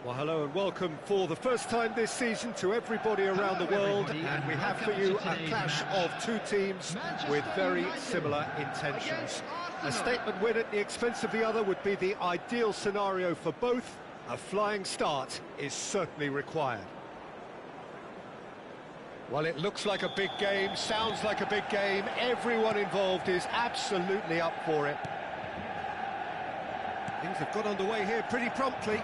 Well, hello and welcome for the first time this season to everybody around the world, and we have for you a clash of two teams with very similar intentions. A statement win at the expense of the other would be the ideal scenario for both. A flying start is certainly required. Well, it looks like a big game, sounds like a big game. Everyone involved is absolutely up for it. Things have got underway here pretty promptly.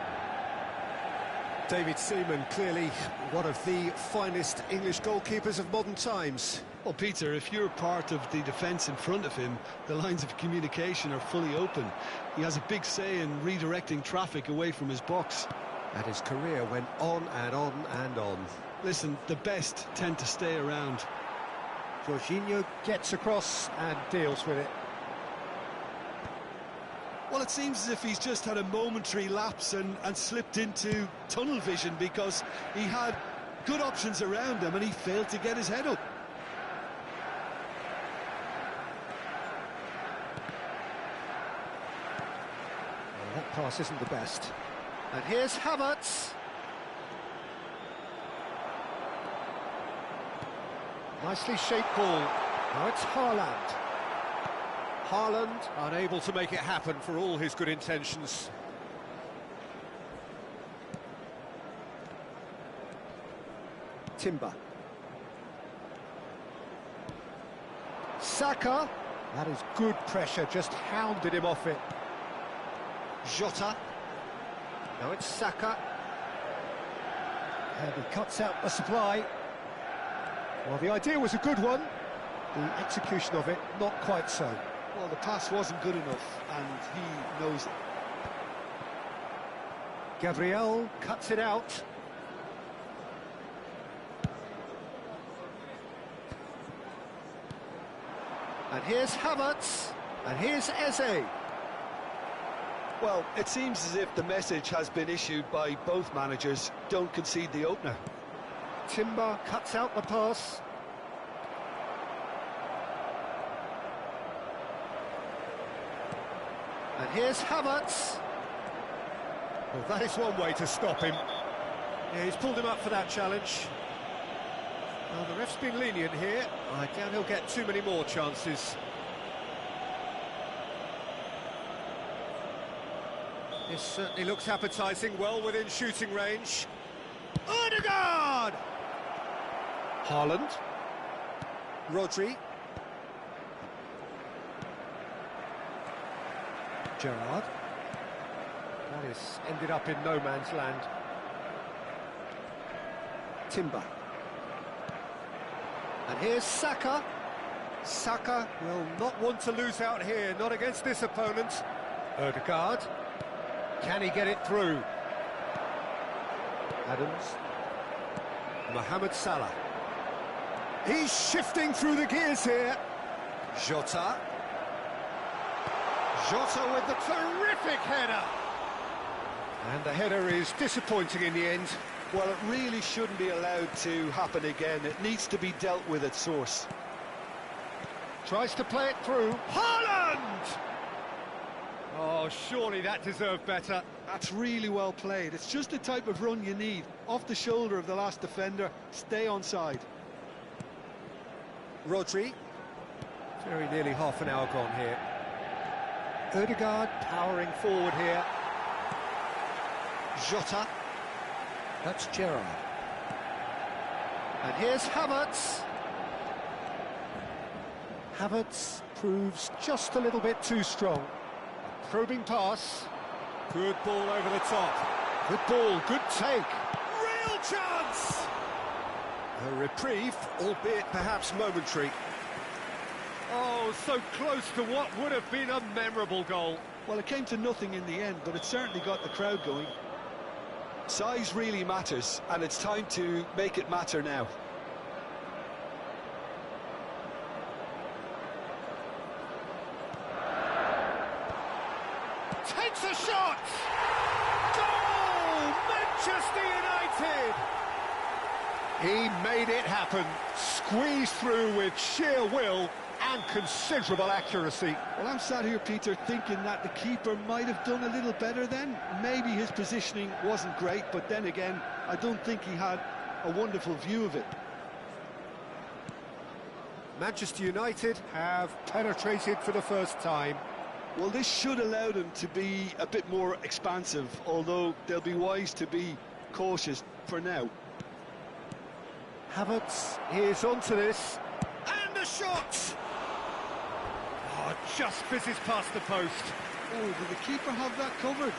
David Seaman, clearly one of the finest English goalkeepers of modern times. Well, Peter, if you're part of the defence in front of him, the lines of communication are fully open. He has a big say in redirecting traffic away from his box. And his career went on and on and on. Listen, the best tend to stay around. Jorginho gets across and deals with it. Well, it seems as if he's just had a momentary lapse and slipped into tunnel vision, because he had good options around him and he failed to get his head up. Well, that pass isn't the best. And here's Havertz. Nicely shaped ball. Now it's Haaland. Haaland unable to make it happen for all his good intentions. Timber. Saka. That is good pressure, just hounded him off it. Jota. Now it's Saka. And he cuts out the supply. Well, the idea was a good one. The execution of it, not quite so. Well, the pass wasn't good enough, and he knows it. Gabriel cuts it out. And here's Havertz. And here's Eze. Well, it seems as if the message has been issued by both managers: don't concede the opener. Timber cuts out the pass. And here's Havertz. Well, that is one way to stop him. Yeah, he's pulled him up for that challenge. Well, the ref's been lenient here. I doubt he'll get too many more chances. This certainly looks appetising, well within shooting range. Odegaard! Haaland. Rodri. Gerrard. That is ended up in no man's land. Timber. And here's Saka. Saka will not want to lose out here, not against this opponent. Odegaard. Can he get it through? Adams. Mohamed Salah. He's shifting through the gears here. Jota. Jota with the terrific header. And the header is disappointing in the end. Well, it really shouldn't be allowed to happen again. It needs to be dealt with at source. Tries to play it through. Haaland! Oh, surely that deserved better. That's really well played. It's just the type of run you need. Off the shoulder of the last defender, stay onside. Rodri. Very nearly half an hour gone here. Odegaard powering forward here. Jota. That's Gerrard. And here's Havertz. Havertz proves just a little bit too strong. A probing pass. Good ball over the top. Good ball, good take. Real chance! A reprieve, albeit perhaps momentary. Oh, so close to what would have been a memorable goal. Well, it came to nothing in the end, but it certainly got the crowd going. Size really matters, and it's time to make it matter now. Takes a shot! Goal! Manchester United! He made it happen. Squeezed through with sheer will. and considerable accuracy. Well, I'm sat here, Peter, thinking that the keeper might have done a little better then. Maybe his positioning wasn't great, but then again, I don't think he had a wonderful view of it. Manchester United have penetrated for the first time. Well, this should allow them to be a bit more expansive, although they'll be wise to be cautious for now. Havertz is onto this, and the shot! Oh, just fizzes past the post. Oh, did the keeper have that covered?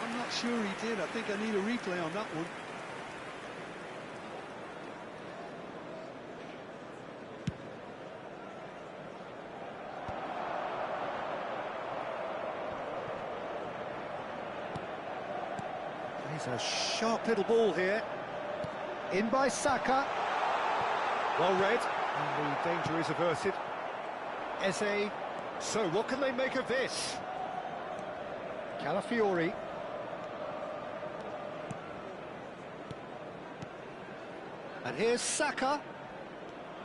I'm not sure he did. I think I need a replay on that one. He's a sharp little ball here. In by Saka. Well read, and the danger is averted. Eze. So what can they make of this? Calafiori. And here's Saka.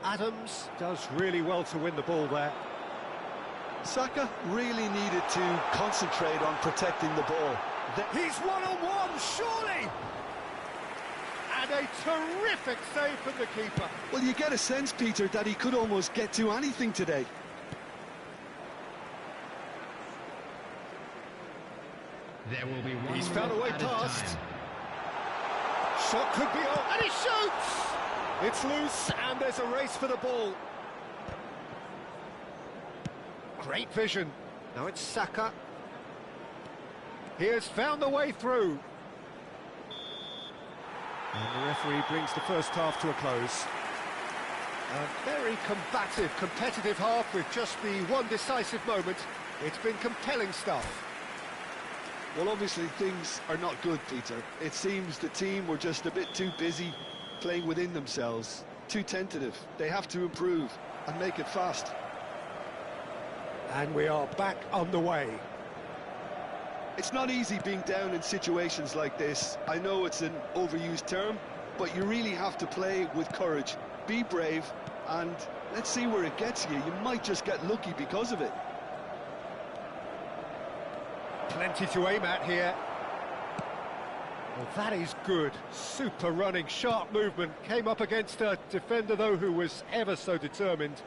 Adams does really well to win the ball there. Saka really needed to concentrate on protecting the ball. He's one-on-one, surely! And a terrific save from the keeper. Well, you get a sense, Peter, that he could almost get to anything today. There will be one. He's found a way past. Shot could be on, and he shoots! It's loose, and there's a race for the ball. Great vision. Now it's Saka. He has found the way through. And the referee brings the first half to a close. A very combative, competitive half with just the one decisive moment. It's been compelling stuff. Well, obviously things are not good, Peter. It seems the team were just a bit too busy playing within themselves, too tentative. They have to improve and make it fast. And we are back underway. It's not easy being down in situations like this. I know it's an overused term, but you really have to play with courage. Be brave, and let's see where it gets you. You might just get lucky because of it. Plenty to aim at here. Well, that is good. Super running, sharp movement. Came up against a defender, though, who was ever so determined.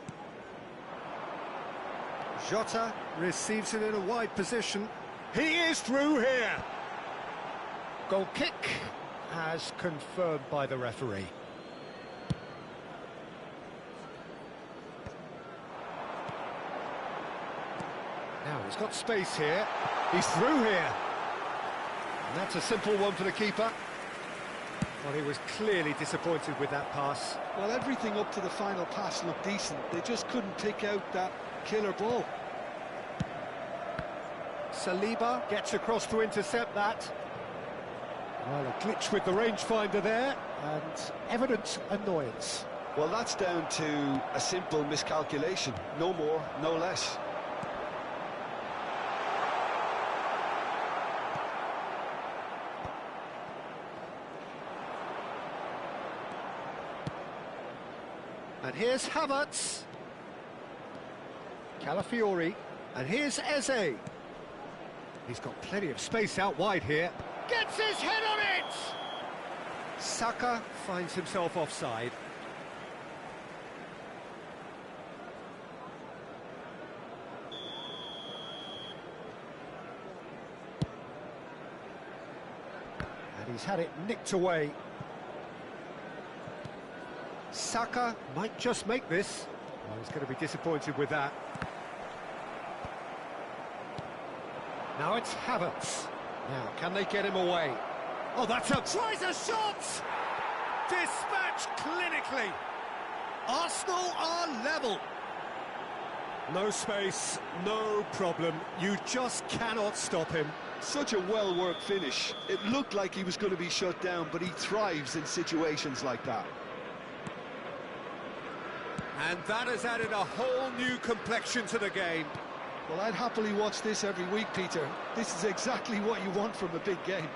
Jota receives it in a wide position. He is through here. Goal kick as confirmed by the referee. Now he's got space here. He's through here. And that's a simple one for the keeper. Well, he was clearly disappointed with that pass. Well, everything up to the final pass looked decent. They just couldn't pick out that killer ball. Saliba gets across to intercept that. Well, a glitch with the rangefinder there, and evident annoyance. Well, that's down to a simple miscalculation. No more, no less. And here's Havertz. Calafiori. And here's Eze. He's got plenty of space out wide here. Gets his head on it! Saka finds himself offside. And he's had it nicked away. Saka might just make this. Well, he's going to be disappointed with that. Now it's Havertz. Now, can they get him away? Oh, that's up. Tries a shot! Dispatched clinically. Arsenal are level. No space, no problem. You just cannot stop him. Such a well-worked finish. It looked like he was going to be shut down, but he thrives in situations like that. And that has added a whole new complexion to the game. Well, I'd happily watch this every week, Peter. This is exactly what you want from a big game.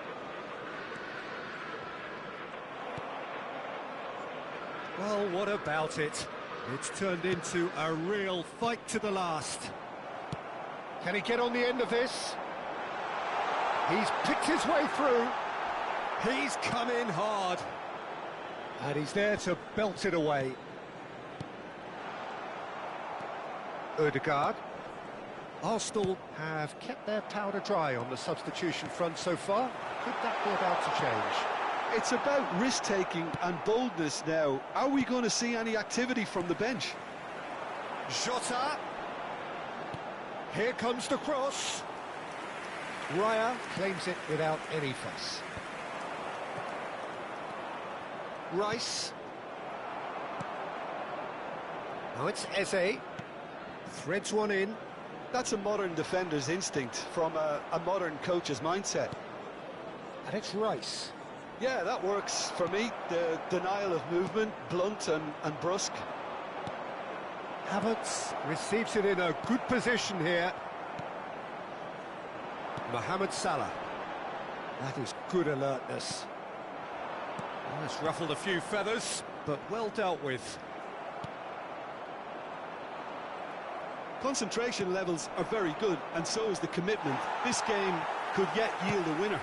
Well, what about it? It's turned into a real fight to the last. Can he get on the end of this? He's picked his way through. He's come in hard. And he's there to belt it away. Ødegaard. Arsenal have kept their powder dry on the substitution front so far. Could that be about to change? It's about risk-taking and boldness now. Are we going to see any activity from the bench? Jota. Here comes the cross. Raya claims it without any fuss. Rice. Now it's Eze. Threads one in. That's a modern defender's instinct from a modern coach's mindset. And it's Rice. Yeah, that works for me. The denial of movement, blunt and brusque. Havertz receives it in a good position here. Mohamed Salah. That is good alertness. Well, it's ruffled a few feathers, but well dealt with. Concentration levels are very good, and so is the commitment. This game could yet yield a winner.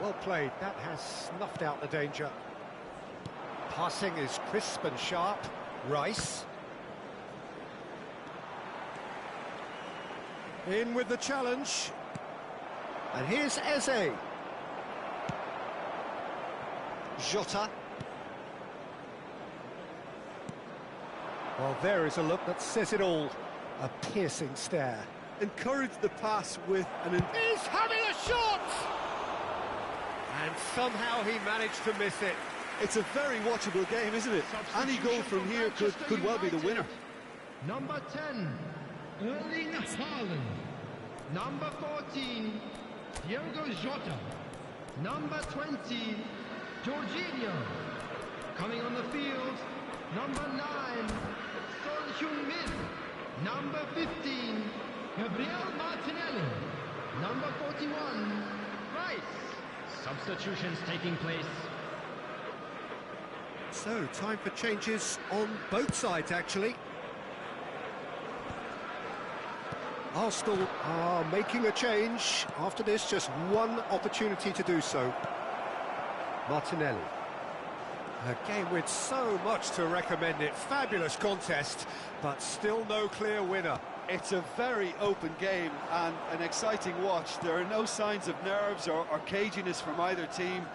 Well played, that has snuffed out the danger. Passing is crisp and sharp. Rice. In with the challenge. And here's Eze. Jota. Well, there is a look that says it all. A piercing stare. Encourage the pass with an... He's having a shot! And somehow he managed to miss it. It's a very watchable game, isn't it? Any goal from here could well be the winner. Number 10, Erling Haaland. Number 14, Diogo Jota. Number 20, Jorginho. Coming on the field, number 9, Son Heung-min. Number 15, Gabriel Martinelli. Number 41, Rice. Substitutions taking place. So, time for changes on both sides, actually. Arsenal are making a change. After this, just one opportunity to do so. Martinelli. A game with so much to recommend it. Fabulous contest, but still no clear winner. It's a very open game and an exciting watch. There are no signs of nerves or caginess from either team.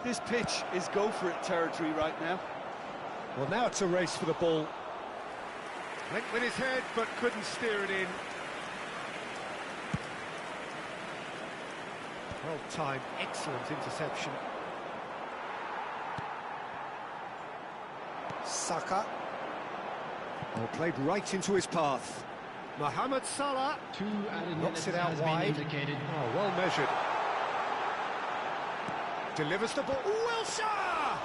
This pitch is go-for-it territory right now. Well, now it's a race for the ball. Went with his head, but couldn't steer it in. Well-timed, excellent interception. Saka. Oh, played right into his path. Mohamed Salah knocks it out wide. Oh, well measured. Delivers the ball. Wilshere!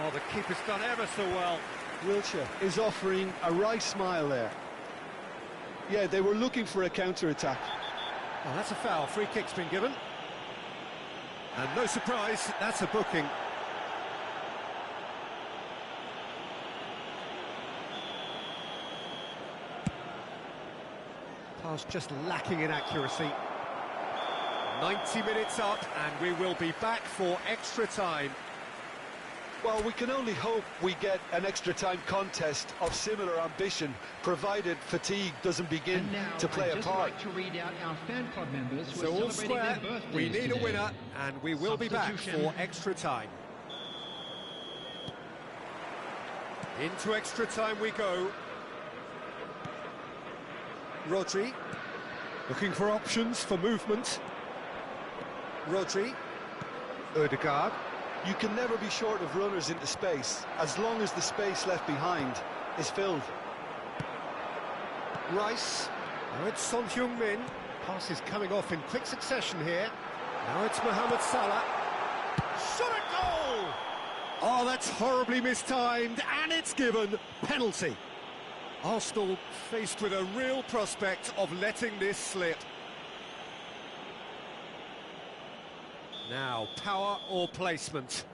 Oh, the keeper's done ever so well. Wilshere is offering a Rice smile there. Yeah, they were looking for a counter-attack. Oh, that's a foul. Free kick's been given. And no surprise, that's a booking. Pass just lacking in accuracy. 90 minutes up, and we will be back for extra time. Well, we can only hope we get an extra-time contest of similar ambition, provided fatigue doesn't begin to play a part. Like to read out our fan club members who So are all celebrating square, their birthdays we need today. a winner, and we will be back for extra time. Into extra time we go. Rodri, looking for options for movement. Rodri, Ødegaard. You can never be short of runners into space, as long as the space left behind is filled. Rice, now it's Son Heung-min. Pass is coming off in quick succession here. Now it's Mohamed Salah. Shot at goal! Oh, that's horribly mistimed, and it's given. Penalty. Arsenal faced with a real prospect of letting this slip. Now, power or placement?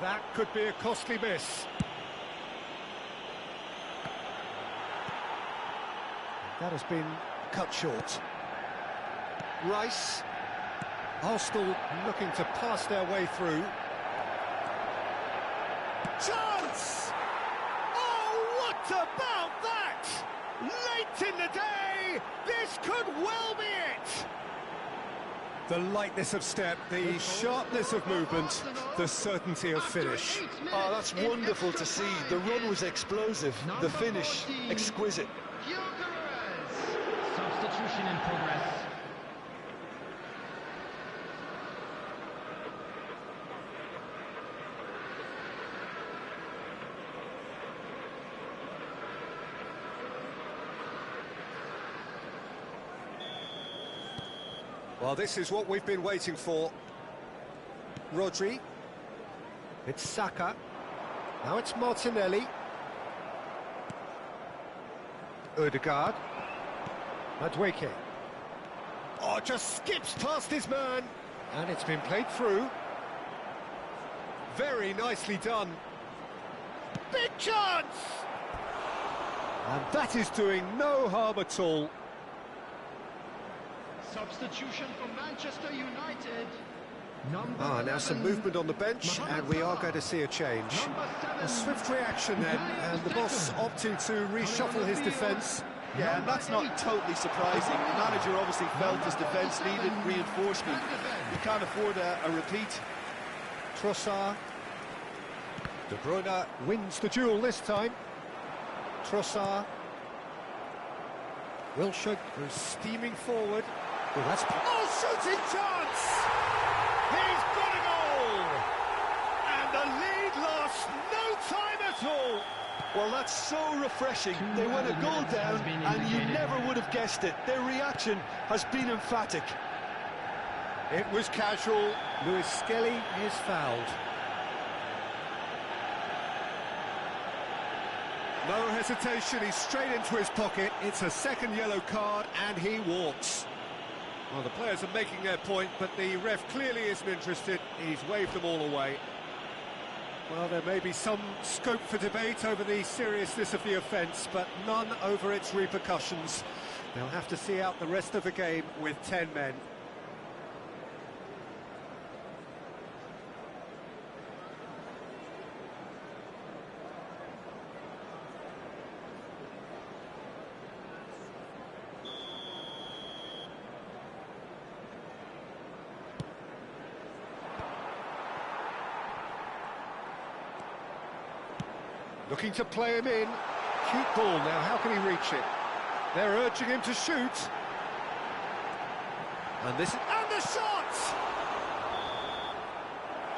That could be a costly miss. That has been cut short. Rice. Arsenal looking to pass their way through. Chance! Oh, what about that? Late in the day, this could well be it. The lightness of step, the sharpness of movement, the certainty of finish. Oh, that's wonderful to see. The run was explosive, the finish exquisite. Substitution in progress. Well, this is what we've been waiting for. Rodri. It's Saka. Now it's Martinelli. Odegaard. Madueke. Oh, just skips past his man. And it's been played through. Very nicely done. Big chance! And that is doing no harm at all. Substitution for Manchester United. Now some movement on the bench, and we are going to see a change. A swift reaction then, and the boss opting to reshuffle his defence. Yeah, and that's not totally surprising. The manager obviously felt his defence needed reinforcement. You can't afford a repeat. Trossard. De Bruyne wins the duel this time. Trossard. Wilshere goes steaming forward. Oh, that's... Oh, shooting chance! He's got a goal! And the lead lost no time at all! Well, that's so refreshing. They went a goal down and you never would have guessed it. Their reaction has been emphatic. It was casual. Lewis Skelly is fouled. No hesitation, he's straight into his pocket. It's a second yellow card and he walks. Well, the players are making their point, but the ref clearly isn't interested. He's waved them all away. Well, there may be some scope for debate over the seriousness of the offence, but none over its repercussions. They'll have to see out the rest of the game with 10 men. Looking to play him in. Cute ball now, how can he reach it? They're urging him to shoot. And this... And the shot!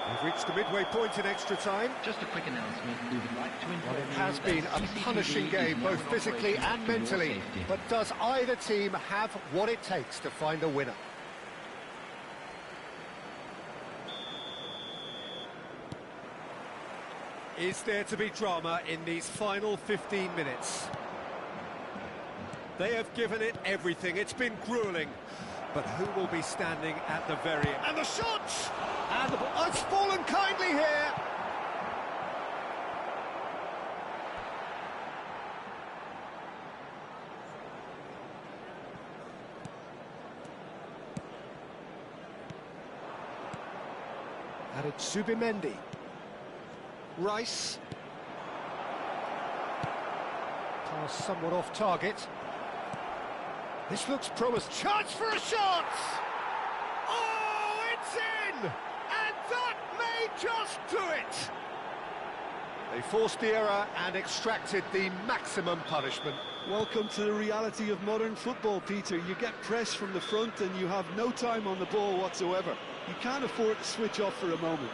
We've reached the midway point in extra time. Just a quick announcement. We would like to inform It has been a punishing game, both physically and mentally. But does either team have what it takes to find a winner? Is there to be drama in these final 15 minutes? They have given it everything. It's been gruelling. But who will be standing at the very end? And the shot! And the ball... Oh, it's fallen kindly here! And it's Zubimendi. Rice. Pass somewhat off target. This looks promising. Chance for a shot! Oh, it's in! And that may just do it! They forced the error and extracted the maximum punishment. Welcome to the reality of modern football, Peter. You get pressed from the front and you have no time on the ball whatsoever. You can't afford to switch off for a moment.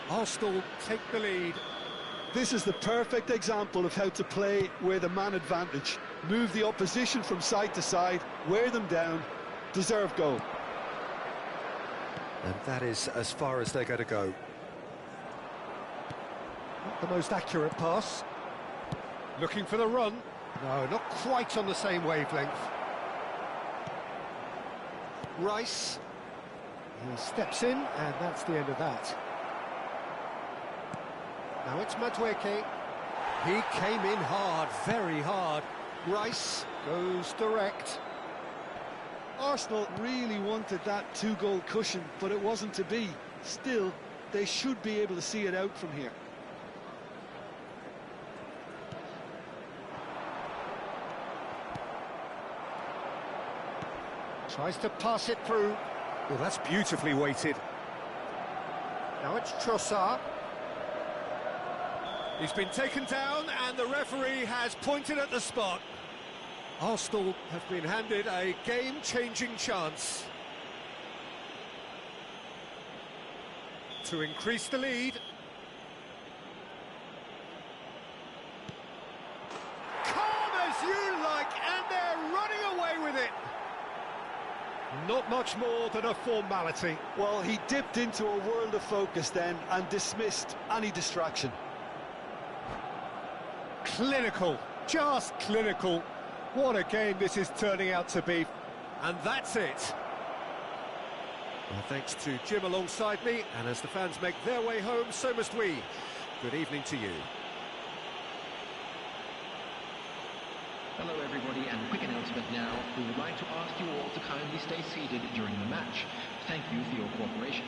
Arsenal take the lead. This is the perfect example of how to play with a man advantage. Move the opposition from side to side, wear them down, deserve goal. And that is as far as they're going to go. Not the most accurate pass. Looking for the run. No, not quite on the same wavelength. Rice. He steps in, and that's the end of that. Now it's Madueke. He came in hard, very hard. Rice goes direct. Arsenal really wanted that two-goal cushion, but it wasn't to be. Still, they should be able to see it out from here. Tries to pass it through. Well, that's beautifully weighted. Now it's Trossard. He's been taken down, and the referee has pointed at the spot. Arsenal have been handed a game-changing chance to increase the lead. Calm as you like, and they're running away with it. Not much more than a formality. Well, he dipped into a world of focus then and dismissed any distraction. Clinical, just clinical. What a game this is turning out to be. And that's it. Well, thanks to Jim alongside me, and as the fans make their way home, so must we. Good evening to you. Hello everybody, and a quick announcement now. We would like to ask you all to kindly stay seated during the match. Thank you for your cooperation.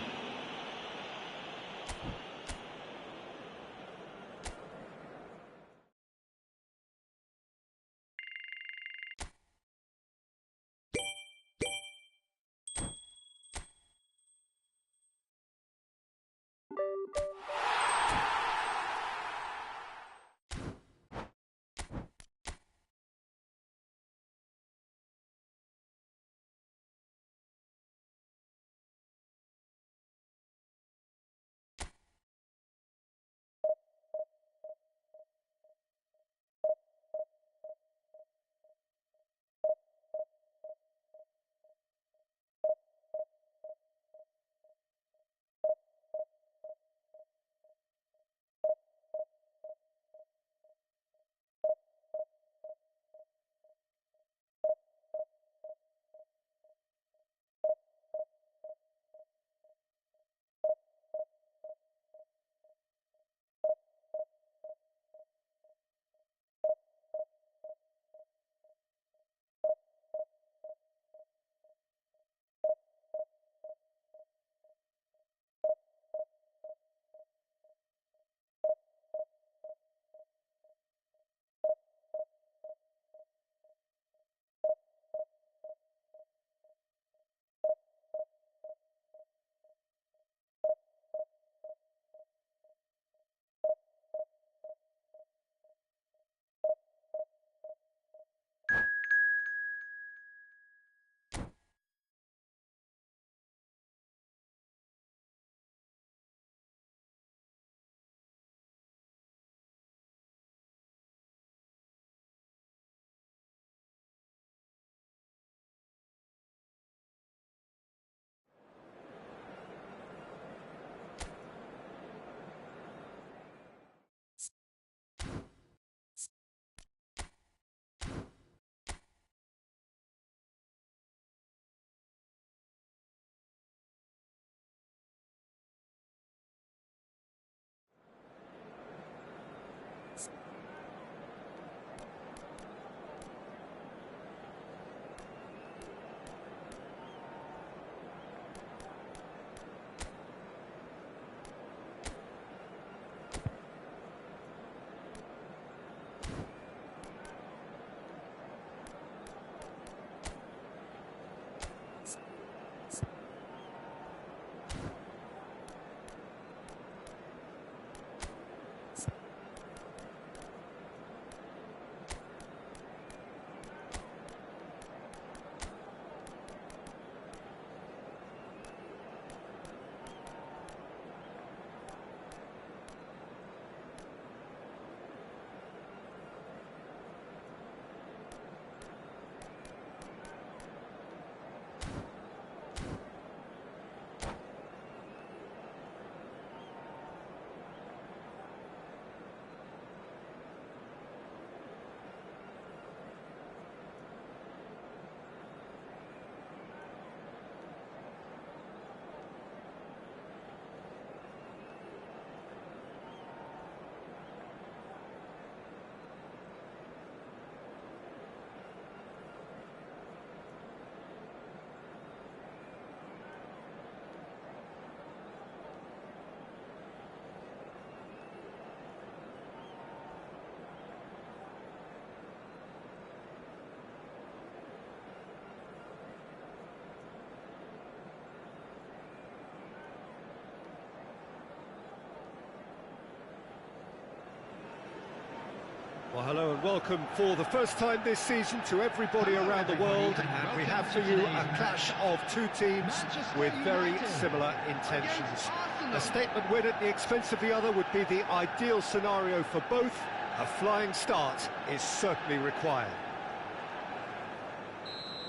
Well, hello and welcome for the first time this season to everybody around the world, and we have for you a clash of two teams with very similar intentions. A statement win at the expense of the other would be the ideal scenario for both. A flying start is certainly required.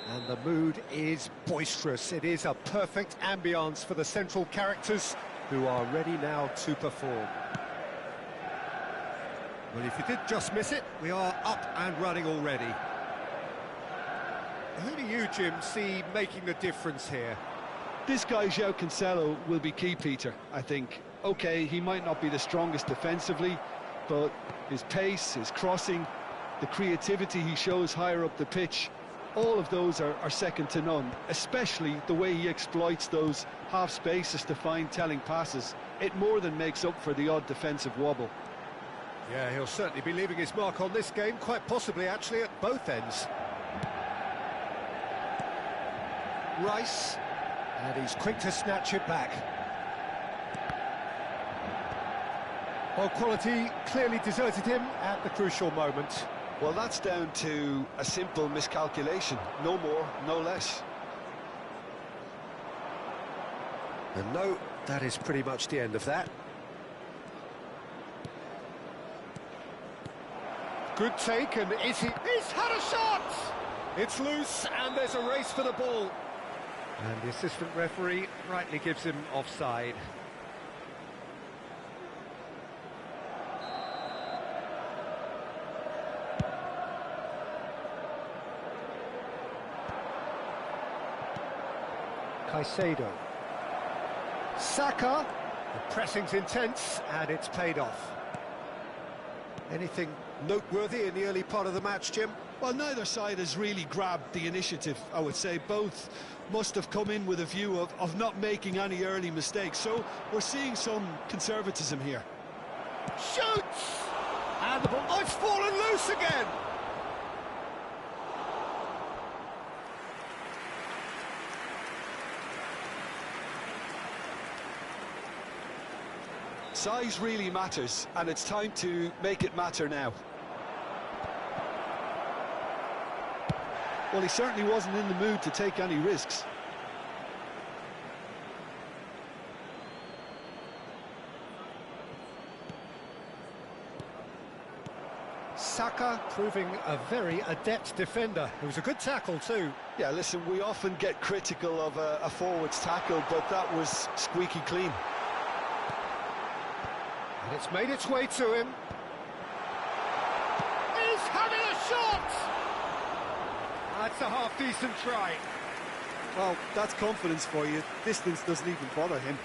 And the mood is boisterous. It is a perfect ambience for the central characters who are ready now to perform. Well, if you did just miss it, we are up and running already. Who do you, Jim, see making the difference here? This guy, João Cancelo, will be key, Peter, I think. OK, he might not be the strongest defensively, but his pace, his crossing, the creativity he shows higher up the pitch, all of those are second to none, especially the way he exploits those half spaces to find telling passes. It more than makes up for the odd defensive wobble. Yeah, he'll certainly be leaving his mark on this game, quite possibly actually at both ends. Rice, and he's quick to snatch it back. Well, quality clearly deserted him at the crucial moment. Well, that's down to a simple miscalculation, no more, no less. And no, that is pretty much the end of that. Good take, and is he... He's had a shot! It's loose, and there's a race for the ball. And the assistant referee rightly gives him offside. Caicedo. Saka. The pressing's intense, and it's paid off. Anything noteworthy in the early part of the match, Jim? Well, neither side has really grabbed the initiative, I would say. Both must have come in with a view of not making any early mistakes. So we're seeing some conservatism here. Shoots! And the ball... Oh, it's fallen loose again! Size really matters, and it's time to make it matter now. Well, he certainly wasn't in the mood to take any risks. Saka proving a very adept defender. It was a good tackle too. Yeah, listen, we often get critical of a forward's tackle, but that was squeaky clean. And it's made its way to him. He's having a shot! That's a half-decent try. Well, that's confidence for you. Distance doesn't even bother him.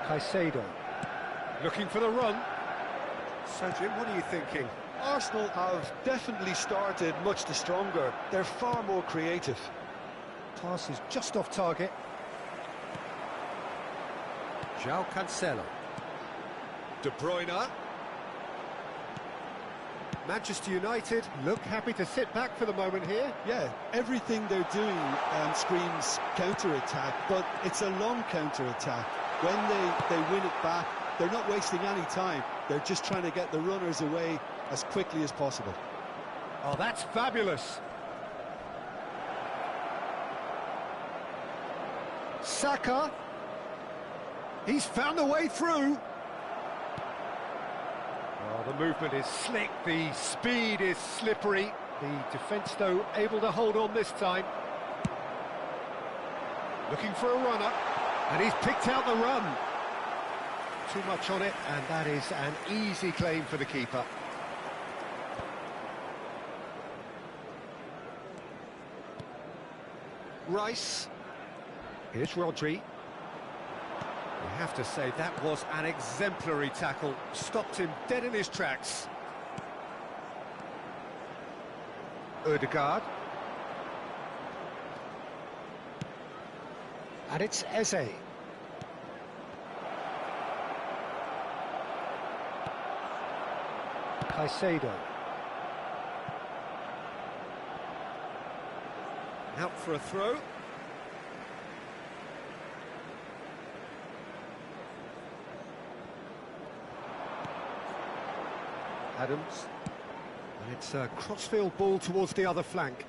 Caicedo. Looking for the run. So, Jim, what are you thinking? Arsenal have definitely started much the stronger. They're far more creative. Pass is just off target. João Cancelo. De Bruyne. Manchester United look happy to sit back for the moment here. Yeah, everything they're doing screams counter-attack, but it's a long counter-attack. When they win it back, they're not wasting any time. They're just trying to get the runners away as quickly as possible. Oh, that's fabulous. Saka. He's found a way through. Oh, the movement is slick, the speed is slippery. The defence, though, able to hold on this time. Looking for a runner, and he's picked out the run. Too much on it, and that is an easy claim for the keeper. Rice. Here's Rodri. We have to say that was an exemplary tackle. Stopped him dead in his tracks. Ødegaard. And it's Eze. Caicedo. Out for a throw. Adams. And it's a crossfield ball towards the other flank.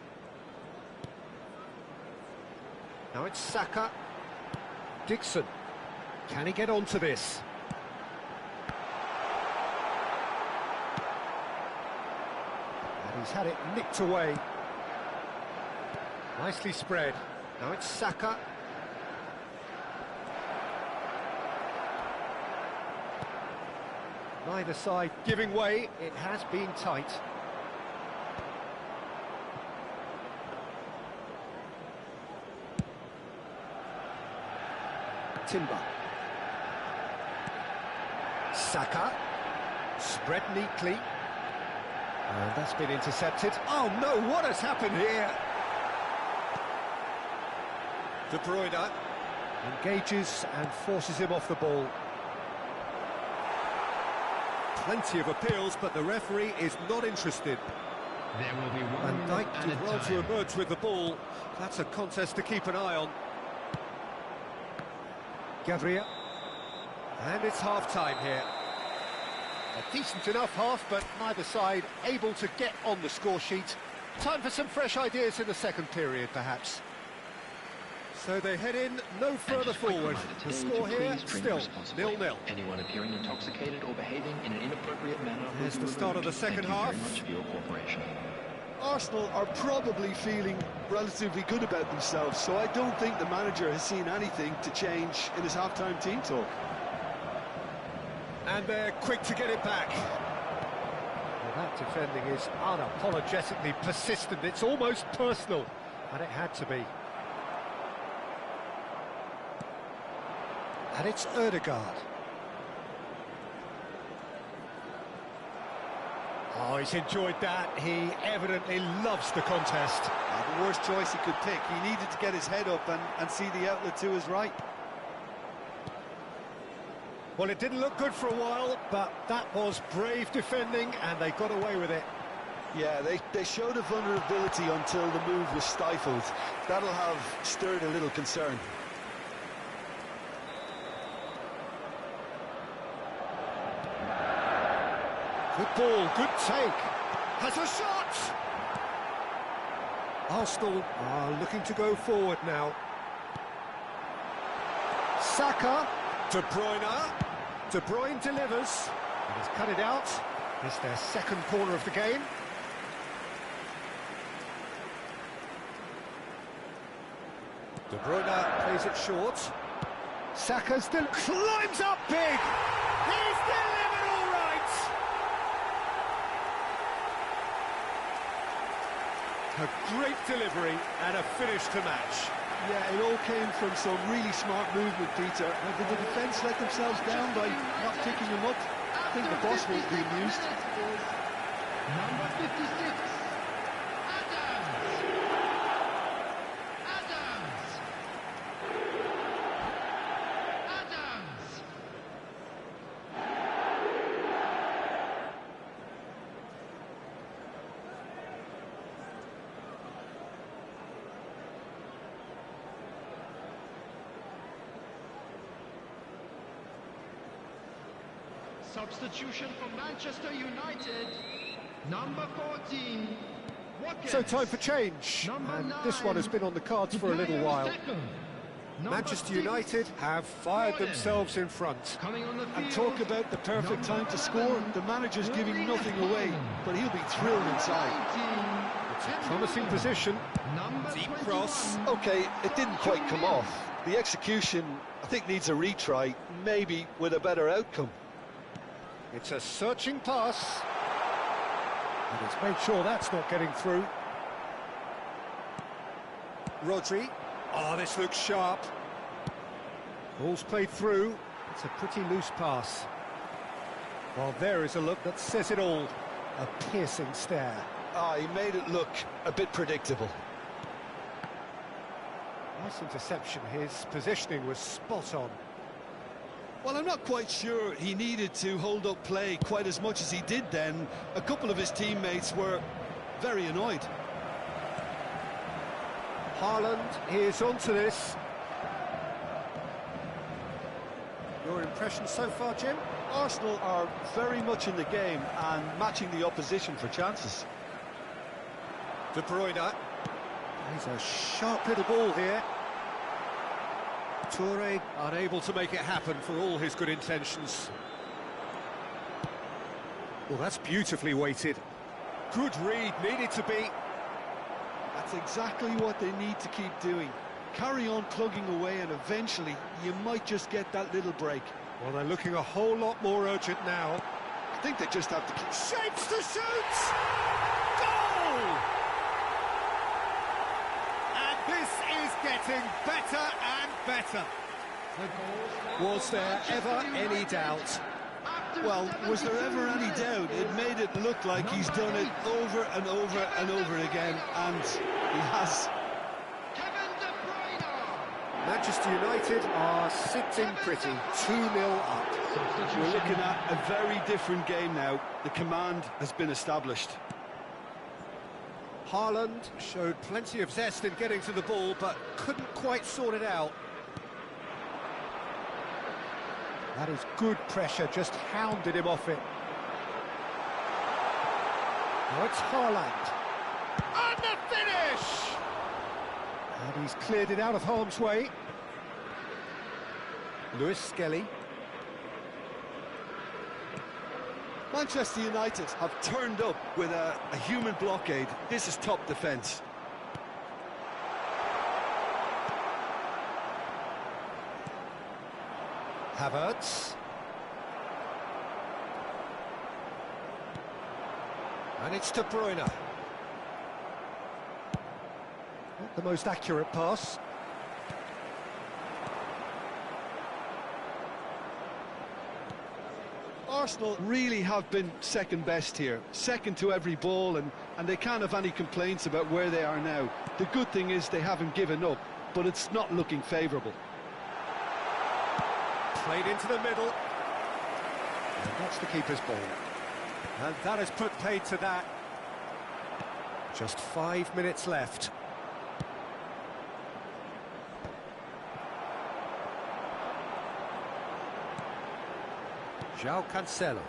Now it's Saka. Dixon. Can he get onto this? And he's had it nicked away. Nicely spread. Now it's Saka. Neither side giving way. It has been tight. Timber. Saka. Spread neatly. And that's been intercepted. Oh no, what has happened here? De Bruyne engages and forces him off the ball. Plenty of appeals, but the referee is not interested. There will be one And minute Dijk at a did well to time. emerge with the ball. That's a contest to keep an eye on. Gabriel. And it's half-time here. A decent enough half, but neither side able to get on the score sheet. Time for some fresh ideas in the second period, perhaps. So they head in no further forward. The score here still 0-0. Anyone appearing intoxicated or behaving in an inappropriate manner will Here's be the start of the removed. second Thank half. you very much for your cooperation. Arsenal are probably feeling relatively good about themselves, so I don't think the manager has seen anything to change in his half-time team talk. And they're quick to get it back. Well, that defending is unapologetically persistent. It's almost personal, and it had to be. And it's Ødegaard. Oh, he's enjoyed that. He evidently loves the contest. The worst choice he could pick. He needed to get his head up and see the outlet to his right. Well, it didn't look good for a while, but that was brave defending, and they got away with it. Yeah, they showed a vulnerability until the move was stifled. That'll have stirred a little concern. Good ball, good take. Has a shot! Arsenal are looking to go forward now. Saka. De Bruyne. De Bruyne delivers. And has cut it out. It's their second corner of the game. De Bruyne plays it short. Saka still climbs up big. He's delivered all right. A great delivery and a finish to match. Yeah, it all came from some really smart movement, Peter. Now, did the defence let themselves down by not picking him up? I think the boss won't be amused. Number 56, Adams. Adams. Adams. Substitution for Manchester United, number 14, Watkins. So time for change. Number And 9, this one has been on the cards for a little while. Second. Number Manchester 6, United have fired Gordon. themselves in front. Coming on the field. And talk about the perfect time to score. The manager's giving nothing away, but he'll be thrilled inside. 19, It's a promising position. number Deep 21, cross. Okay, it didn't quite come off. The execution, I think, needs a retry, maybe with a better outcome. It's a searching pass. And it's made sure that's not getting through. Rodri. Oh, this looks sharp. Ball's played through. It's a pretty loose pass. Well, there is a look that says it all. A piercing stare. He made it look a bit predictable. Nice interception. His positioning was spot on. Well, I'm not quite sure he needed to hold up play quite as much as he did then. A couple of his teammates were very annoyed. Haaland is onto this. Your impression so far, Jim? Arsenal are very much in the game and matching the opposition for chances. De Bruyne. He's a sharp little ball here. Toure unable to make it happen for all his good intentions. Well, that's beautifully weighted. Good read, needed to be. That's exactly what they need to keep doing. Carry on plugging away and eventually you might just get that little break. Well, they're looking a whole lot more urgent now. I think they just have to keep... Shapes to shoot! Goal! And this is getting better and better. Was there ever any doubt? Well, was there ever any doubt? It made it look like he's done it over and over and over again, and he has. Manchester United are sitting pretty, 2-0 up. We're looking at a very different game now. The command has been established. Haaland showed plenty of zest in getting to the ball, but couldn't quite sort it out. That is good pressure, just hounded him off it. Now it's Haaland. And the finish! And he's cleared it out of harm's way. Lewis Skelly. Manchester United have turned up with a human blockade. This is top defence. Havertz. And it's De Bruyne. Not the most accurate pass. Arsenal really have been second best here, second to every ball, and they can't have any complaints about where they are now. The good thing is they haven't given up, but it's not looking favourable. Played into the middle. And that's the keeper's ball. And that has put paid to that. Just 5 minutes left. João Cancelo.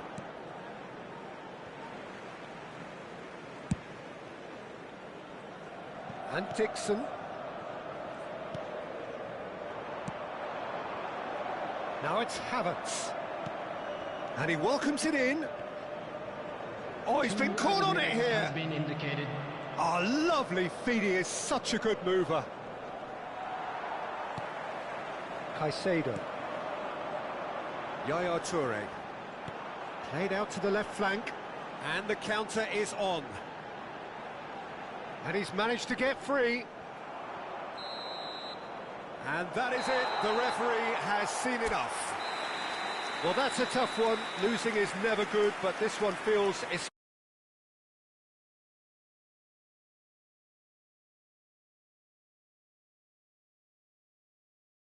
And Dixon. Now it's Havertz. And he welcomes it in. Oh, he's been caught on it here. Has been indicated. Oh, lovely feed. He is such a good mover. Caicedo. Yaya Toure. Played out to the left flank. And the counter is on. And he's managed to get free. And that is it. The referee has seen enough. Well, that's a tough one. Losing is never good, but this one feels...